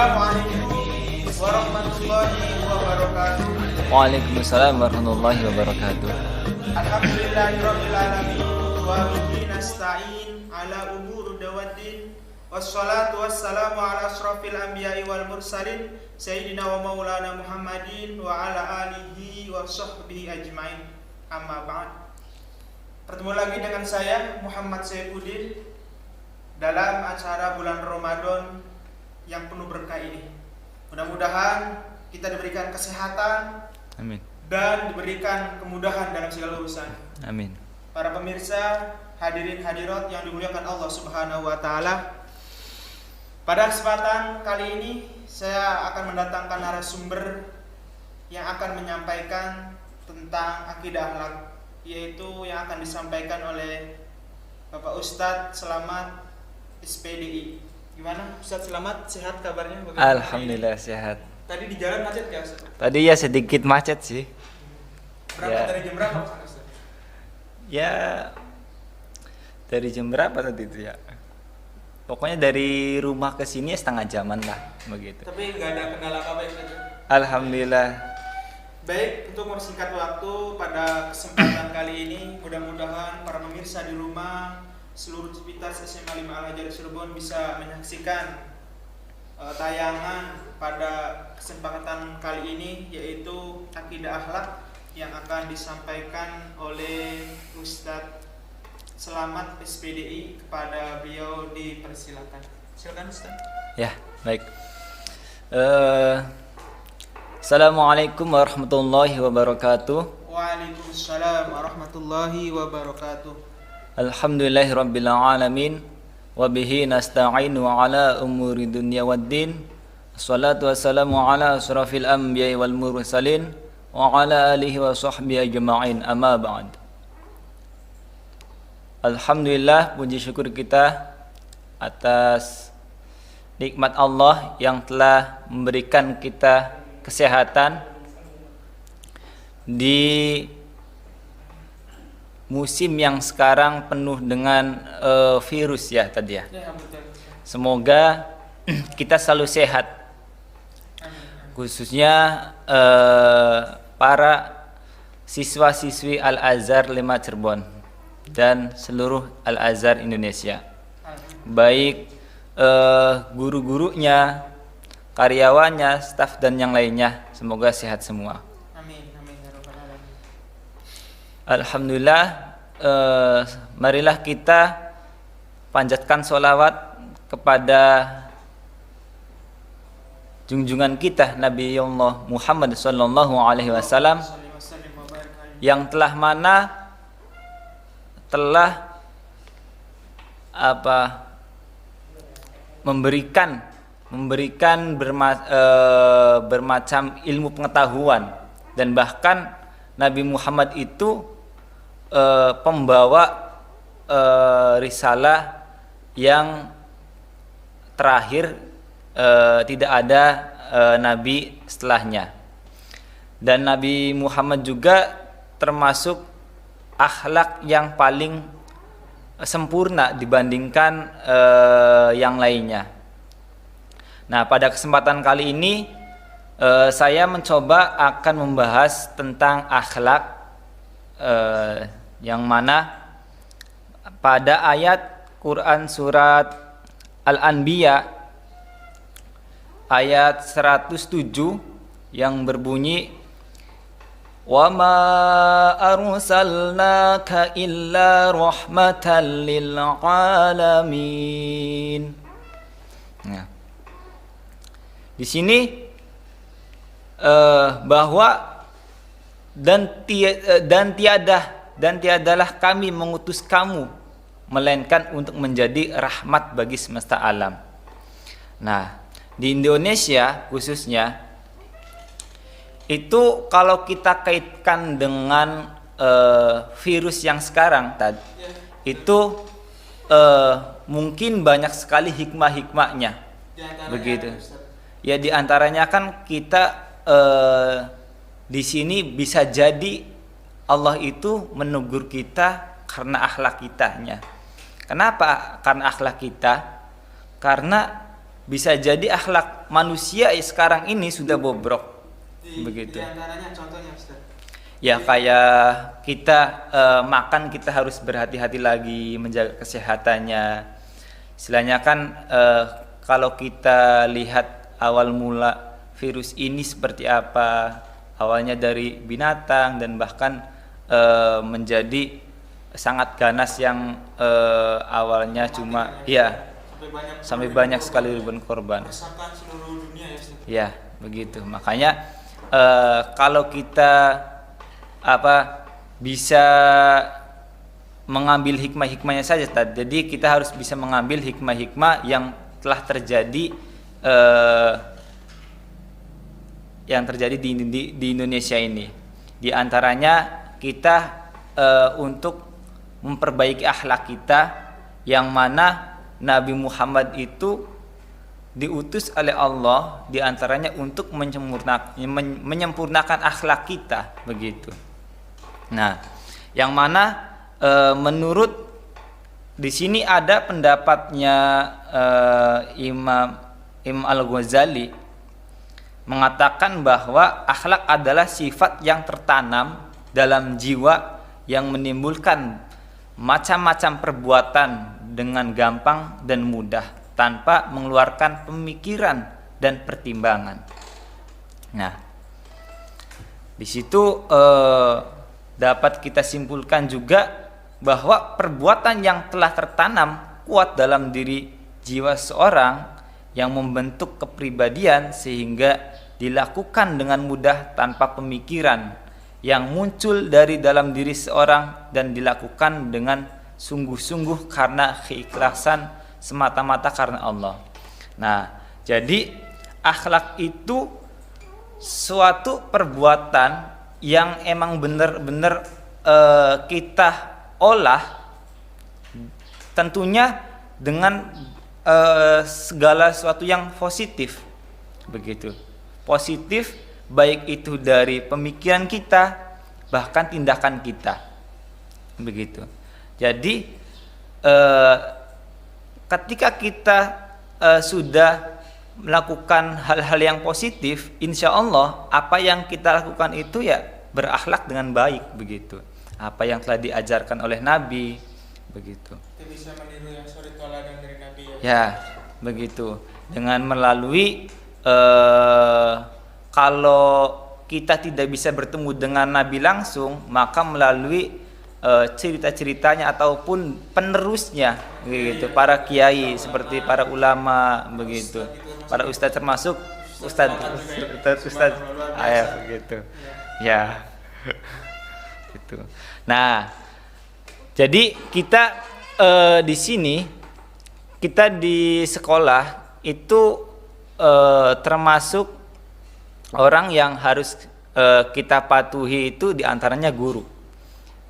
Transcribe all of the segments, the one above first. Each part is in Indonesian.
Assalamualaikum warahmatullahi wabarakatuh. Waalaikumsalam warahmatullahi wabarakatuh. Alhamdulillahirabbil alamin wa bihi nasta'in ala umuri dawaddin wassalatu wassalamu ala asyrafil anbiya'i wal mursalin sayyidina wa maulana Muhammadin wa ala alihi wa sahbihi ajmain. Amma ba'd. Bertemu lagi dengan saya Muhammad Saifuddin dalam acara bulan Ramadan yang penuh berkah ini. Mudah-mudahan kita diberikan kesehatan, Amin. dan diberikan kemudahan dalam segala urusan. Amin. Para pemirsa, hadirin hadirat yang dimuliakan Allah Subhanahu wa taala. Pada kesempatan kali ini saya akan mendatangkan narasumber yang akan menyampaikan tentang akidah akhlak, yaitu yang akan disampaikan oleh Bapak Ustadz Selamat SPDI. Gimana Ustadz Selamat, sehat kabarnya? Bagaimana? Alhamdulillah sehat. Tadi di jalan macet ya Ustadz? Tadi ya sedikit macet sih. Berapa Ya. dari jam berapa ke sana Ustadz? Ya dari jam berapa tadi itu ya? Pokoknya dari rumah ke sini setengah jaman lah begitu. Tapi nggak ada kendala apa ya Ustadz? Alhamdulillah. Baik, untuk mempersingkat waktu pada kesempatan kali ini, mudah-mudahan para pemirsa di rumah, seluruh aktivitas SMA 5 Al-Hajar Cirebon bisa menyaksikan tayangan pada kesempatan kali ini, yaitu akidah akhlak yang akan disampaikan oleh Ustadz Selamat SPDI. Kepada beliau dipersilakan. Silakan Ustadz. Ya, baik. Assalamualaikum warahmatullahi wabarakatuh. Waalaikumsalam warahmatullahi wabarakatuh. Alhamdulillahirabbil alamin wa bihi nasta'inu ala umuri dunya waddin. Wassalatu wassalamu ala asrafil anbiya'i wal mursalin wa ala alihi wa sahbihi ajma'in. Amma ba'd. Alhamdulillah, puji syukur kita atas nikmat Allah yang telah memberikan kita kesehatan di musim yang sekarang penuh dengan virus ya tadi ya. Ya, betul. Semoga kita selalu sehat, khususnya para siswa-siswi Al-Azhar 5 Cirebon dan seluruh Al-Azhar Indonesia, baik guru-gurunya, karyawannya, staf dan yang lainnya. Semoga sehat semua. Amin, amin ya rabbal alamin. Alhamdulillah, marilah kita panjatkan sholawat kepada junjungan kita Nabi Allah Muhammad sallallahu alaihi wasallam yang telah memberikan bermacam ilmu pengetahuan, dan bahkan Nabi Muhammad itu pembawa risalah yang terakhir, tidak ada nabi setelahnya. Dan Nabi Muhammad juga termasuk akhlak yang paling sempurna dibandingkan yang lainnya. Nah, pada kesempatan kali ini saya mencoba akan membahas tentang akhlak, yang mana pada ayat Quran surat Al-Anbiya ayat 107 yang berbunyi, wa ma arsalnaka illa rahmatan lil alamin. Nah, di sini bahwa tiadalah kami mengutus kamu melainkan untuk menjadi rahmat bagi semesta alam. Nah, di Indonesia khususnya itu kalau kita kaitkan dengan virus yang sekarang itu mungkin banyak sekali hikmah-hikmahnya. Begitu. Ya, di antaranya kan kita di sini bisa jadi Allah itu menegur kita karena akhlak kitanya. Kenapa? Karena akhlak kita. Karena bisa jadi akhlak manusia sekarang ini sudah bobrok. Begitu. Di antaranya contohnya Ustaz. Ya kayak kita makan kita harus berhati-hati lagi menjaga kesehatannya. Istilahnya kan kalau kita lihat awal mula virus ini seperti apa, awalnya dari binatang dan bahkan menjadi sangat ganas yang awalnya cuma ya sampai banyak sekali ribuan korban. Meresahkan seluruh dunia ya Ustaz. Ya begitu. Makanya kalau kita bisa mengambil hikmah-hikmahnya saja, jadi kita harus bisa mengambil hikmah-hikmah yang telah terjadi di Indonesia ini. Di antaranya kita untuk memperbaiki akhlak kita, yang mana Nabi Muhammad itu diutus oleh Allah di antaranya untuk menyempurnakan akhlak kita, begitu. Nah, yang mana menurut di sini ada pendapatnya Imam Al-Ghazali mengatakan bahwa akhlak adalah sifat yang tertanam dalam jiwa yang menimbulkan macam-macam perbuatan dengan gampang dan mudah tanpa mengeluarkan pemikiran dan pertimbangan. Nah, di situ dapat kita simpulkan juga bahwa perbuatan yang telah tertanam kuat dalam diri jiwa seorang yang membentuk kepribadian sehingga dilakukan dengan mudah tanpa pemikiran yang muncul dari dalam diri seorang dan dilakukan dengan sungguh-sungguh karena keikhlasan semata-mata karena Allah. Nah, jadi akhlak itu suatu perbuatan yang emang benar-benar kita olah, tentunya dengan segala sesuatu yang positif, begitu. Positif baik itu dari pemikiran kita bahkan tindakan kita, begitu. Jadi ketika kita sudah melakukan hal-hal yang positif, insya Allah apa yang kita lakukan itu ya berakhlak dengan baik, begitu. Apa yang telah diajarkan oleh Nabi, begitu. Kita bisa meniru yang suri teladan dari Nabi ya. Ya, begitu. Dengan melalui kalau kita tidak bisa bertemu dengan Nabi langsung, maka melalui cerita-ceritanya ataupun penerusnya, begitu. Para kiai seperti para ulama, begitu. Para ustadz termasuk ustadz ayah, begitu. Ya. Gitu. Nah, jadi kita di sini kita di sekolah itu termasuk orang yang harus kita patuhi itu diantaranya guru,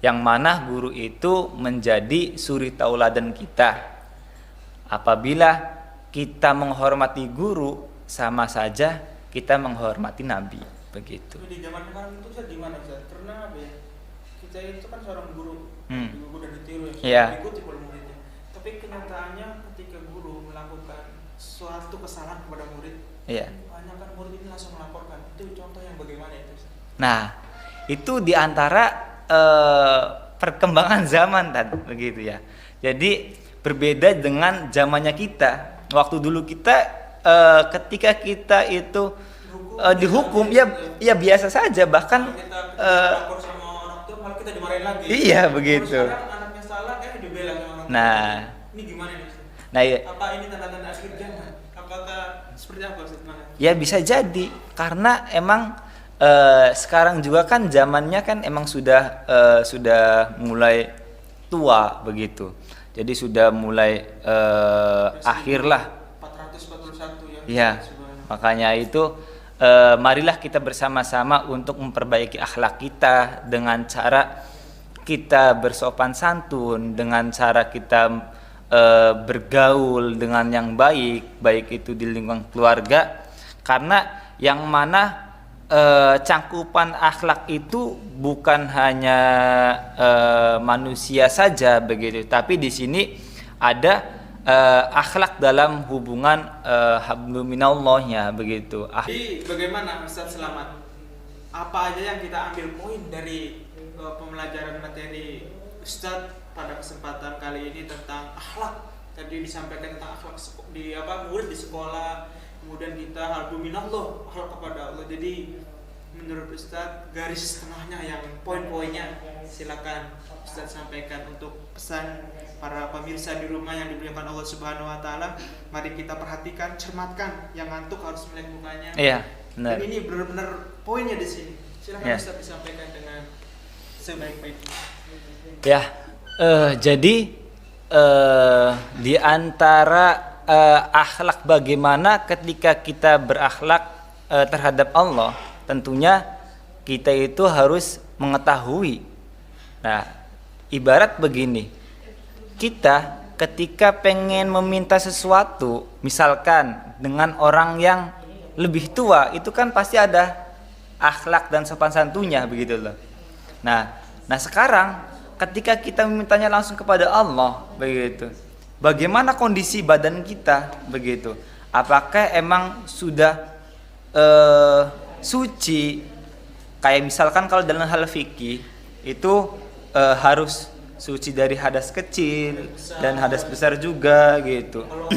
yang mana guru itu menjadi suri tauladan kita. Apabila kita menghormati guru, sama saja kita menghormati Nabi, begitu. Di zaman sekarang itu saya gimana Ustaz? Karena apa ya? Kita itu kan seorang guru, guru dan ditiru ya, diikuti oleh muridnya. Tapi kenyataannya ketika guru melakukan suatu kesalahan kepada murid, banyak kan murid ini langsung melaporkan. Itu contoh yang bagaimana itu? Nah, itu diantara perkembangan zaman tadi, begitu ya. Jadi berbeda dengan zamannya kita. Waktu dulu kita ketika kita itu dihukum ya biasa saja, bahkan lapor sama orang tua malah kita dimarahin lagi. Iya, begitu. Sekarang anaknya salah dibela sama orang tua. Nah, ini gimana nih? Nah, apa ini tanda-tanda akhir zaman? Apakah seperti apa Ustaz? Ya bisa jadi karena emang sekarang juga kan zamannya kan emang sudah mulai tua, begitu. Jadi sudah mulai akhir lah. 441 ya. Iya. Makanya itu marilah kita bersama-sama untuk memperbaiki akhlak kita dengan cara kita bersopan santun, dengan cara kita bergaul dengan yang baik, baik itu di lingkungan keluarga. Karena yang mana cangkupan akhlak itu bukan hanya manusia saja, begitu, tapi di sini ada akhlak dalam hubungan hablum minallahnya begitu. Jadi bagaimana Ustaz Selamat? Apa aja yang kita ambil poin dari pembelajaran materi Ustaz pada kesempatan kali ini tentang akhlak? Tadi disampaikan tentang akhlak murid di sekolah, kemudian kita hablum minallah, akhlak kepada Allah. Jadi menurut Ustaz garis tengahnya yang poin-poinnya silakan Ustaz sampaikan untuk pesan para pemirsa di rumah yang dimuliakan Allah Subhanahu wa taala. Mari kita perhatikan, cermatkan, yang ngantuk harus melihat mukanya. Iya, benar. Dan ini benar-benar poinnya di sini. Silakan Ya. Ustaz disampaikan dengan sebaik-baiknya. Ya, jadi di antara akhlak bagaimana ketika kita berakhlak terhadap Allah, tentunya kita itu harus mengetahui. Nah, ibarat begini, kita ketika pengen meminta sesuatu, misalkan dengan orang yang lebih tua, itu kan pasti ada akhlak dan sopan santunnya begitu loh. Nah sekarang ketika kita memintanya langsung kepada Allah begitu, bagaimana kondisi badan kita begitu? Apakah emang sudah suci? Kayak misalkan kalau dalam hal fikih itu harus suci dari hadas kecil dan hadas besar juga gitu. Kalau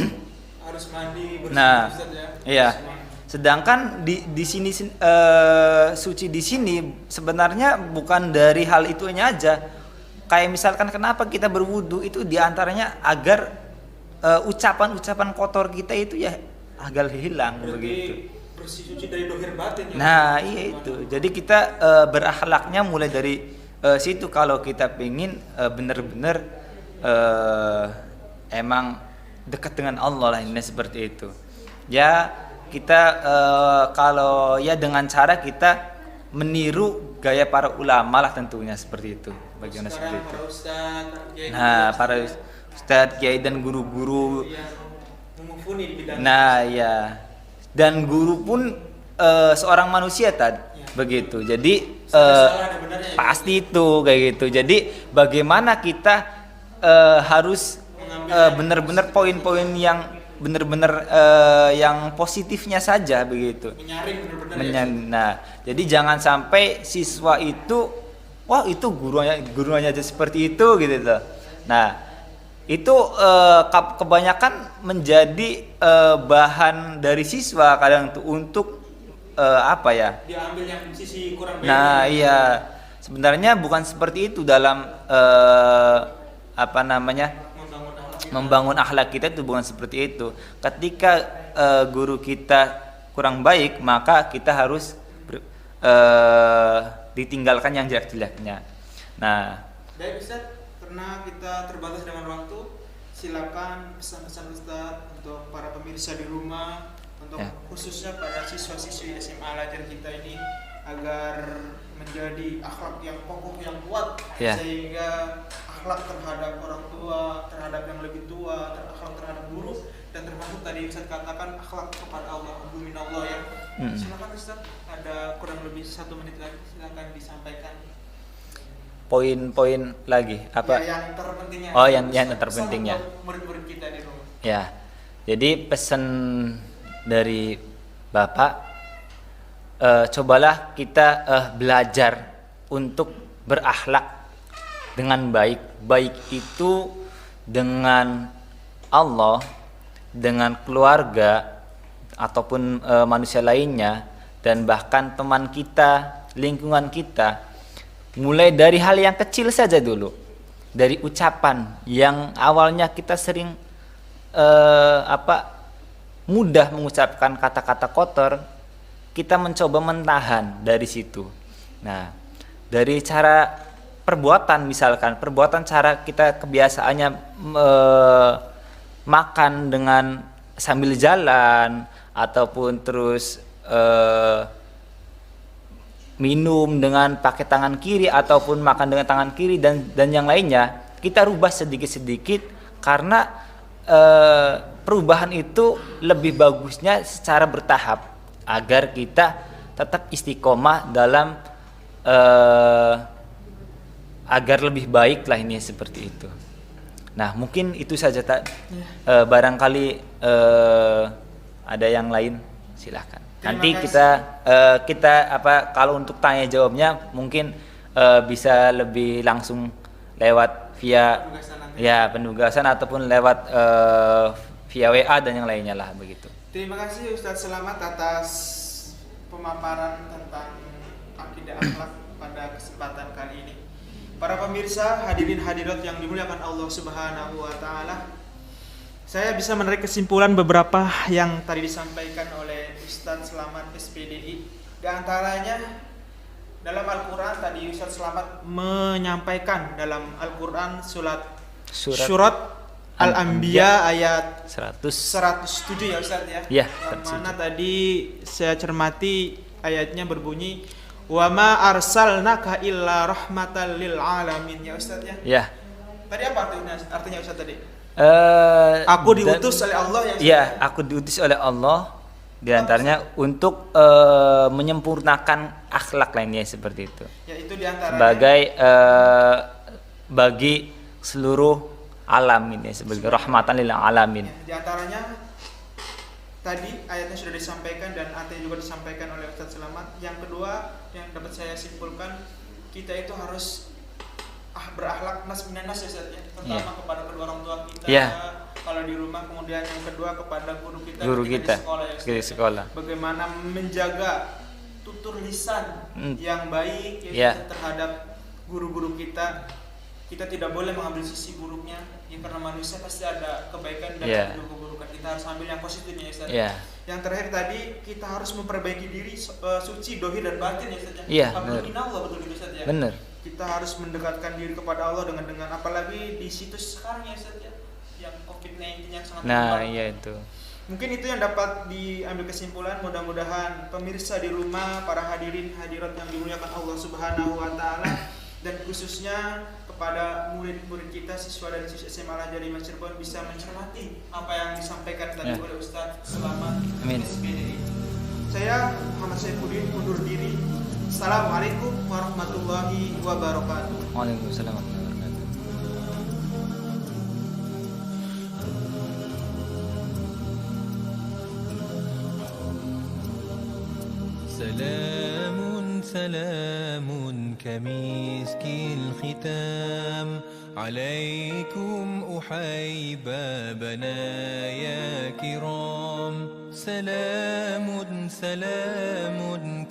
harus mandi bersih, Nah, Ustaz ya. iya. Sedangkan di sini suci di sini sebenarnya bukan dari hal itunya aja. Kayak misalkan kenapa kita berwudu itu diantaranya agar ucapan-ucapan kotor kita itu ya agar hilang. Berarti begitu. bersih suci dari dohir batin ya. Nah iya itu. Jadi kita berakhlaknya mulai dari situ kalau kita pengen benar-benar emang dekat dengan Allah lah, ini seperti itu. Ya kita kalau ya dengan cara kita meniru gaya para ulama lah tentunya seperti itu. Bagaimana seperti itu? Para ustadz, kiai, Nah para ustadz, kiai dan guru-guru. yang memufuni di bidang. Nah ya, dan guru pun seorang manusia begitu. Jadi Salah ada benarnya ya. pasti itu kayak gitu. Jadi bagaimana kita harus benar-benar poin-poin yang benar-benar yang positifnya saja begitu. Menyaring benar-benar. Nah, jadi jangan sampai siswa itu wah itu gurunya aja seperti itu gitu tuh. Nah, itu kebanyakan menjadi bahan dari siswa kadang tuh untuk apa ya? Diambil yang sisi kurang baik. Nah, iya. Sebenarnya bukan seperti itu dalam apa namanya? Membangun akhlak kita itu bukan seperti itu. Ketika guru kita kurang baik, maka kita harus ditinggalkan yang jelek-jeleknya. Nah, baik Ustaz, karena kita terbatas dengan waktu, silakan pesan-pesan Ustaz untuk para pemirsa di rumah, untuk khususnya pada siswa-siswi SMA Al-Azhar kita ini agar menjadi akhlak yang kokoh yang kuat, sehingga akhlak terhadap orang tua, terhadap yang lebih tua, akhlak terhadap guru, dan termasuk tadi Ustaz katakan akhlak kepada Allah, minallah ya. Silakan Ustaz, ada kurang lebih 1 menit lagi, silakan disampaikan. Poin-poin lagi apa? Ya, yang terpentingnya. Oh, yang terpentingnya. Murid-murid kita di rumah. Ya. Jadi pesan dari Bapak, cobalah kita belajar untuk berakhlak dengan baik. Baik itu dengan Allah, dengan keluarga ataupun manusia lainnya, dan bahkan teman kita, lingkungan kita. Mulai dari hal yang kecil saja dulu, dari ucapan yang awalnya kita sering mudah mengucapkan kata-kata kotor, kita mencoba menahan dari situ. Nah, dari cara perbuatan, misalkan perbuatan cara kita kebiasaannya makan dengan sambil jalan ataupun terus minum dengan pakai tangan kiri ataupun makan dengan tangan kiri dan yang lainnya, kita rubah sedikit-sedikit karena perubahan itu lebih bagusnya secara bertahap agar kita tetap istiqomah dalam agar lebih baik lah ini seperti itu. Nah, mungkin itu saja Ya. barangkali ada yang lain, silahkan. Terima Nanti kasih. kita kalau untuk tanya jawabnya mungkin bisa lebih langsung lewat via Penugasan nanti. ya penugasan ataupun lewat via WA dan yang lainnya lah begitu. Terima kasih Ustadz Selamat atas pemaparan tentang akidah akhlak pada kesempatan kali ini. Para pemirsa, hadirin hadirat yang dimuliakan Allah Subhanahu wa taala. Saya bisa menarik kesimpulan beberapa yang tadi disampaikan oleh Ustadz Selamat SPDI. Di antaranya dalam Al-Qur'an tadi Ustadz Selamat menyampaikan dalam Al-Qur'an surat Al-Anbiya ayat 107 ya Ustadz ya. Ya, Yang mana tadi saya cermati ayatnya berbunyi wa ma arsalnaka illa rahmatan lil alamin ya Ustadz ya. Ya. Tadi apa artinya Ustadz tadi? Aku diutus oleh Allah ya Ustadz. Ya, aku diutus oleh Allah diantaranya untuk menyempurnakan akhlak lainnya seperti itu. Ya itu diantaranya Sebagai bagi seluruh alam ini sebagai rahmatan lil alamin. di antaranya tadi ayatnya sudah disampaikan dan artinya juga disampaikan oleh Ustadz Selamat. Yang kedua yang dapat saya simpulkan, kita itu harus berakhlak nas minanas ya Ustadz ya. Pertama kepada kedua orang tua kita kalau di rumah, kemudian yang kedua kepada guru kita di sekolah ya Ustadz. Di sekolah. Bagaimana menjaga tutur lisan yang baik terhadap guru-guru kita. Kita tidak boleh mengambil sisi buruknya ya, karena manusia pasti ada kebaikan dan keburukan. Kita harus ambil yang positifnya ya Ustaz. Yang terakhir tadi kita harus memperbaiki diri suci dohir dan batin ya Ustaz ya. Allah betul gitu Ustaz ya. Benar. Kita harus mendekatkan diri kepada Allah dengan apalagi di situs sekarang ya Ustaz ya, yang COVID-19 yang sangat itu. Mungkin itu yang dapat diambil kesimpulan. Mudah-mudahan pemirsa di rumah, para hadirin hadirat yang dimuliakan Allah Subhanahu wa taala, dan khususnya kepada murid-murid kita, siswa dan siswa SMA Al-Azhar Cirebon bisa mencermati apa yang disampaikan tadi oleh Ustadz Selamat SPDI. Saya Muhammad Saifuddin undur diri. Assalamualaikum warahmatullahi wabarakatuh. Waalaikumsalam warahmatullahi wabarakatuh. سلام كمسك الختام عليكم أحيبابنا يا كرام سلام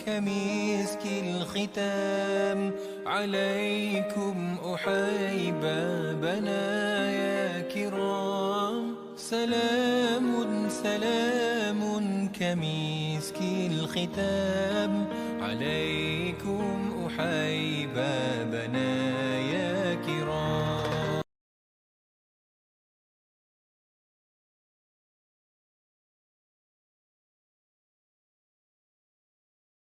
كمسك الختام عليكم أحيبابنا يا كرام سلام كمسك الختام عليكم أحيبابنا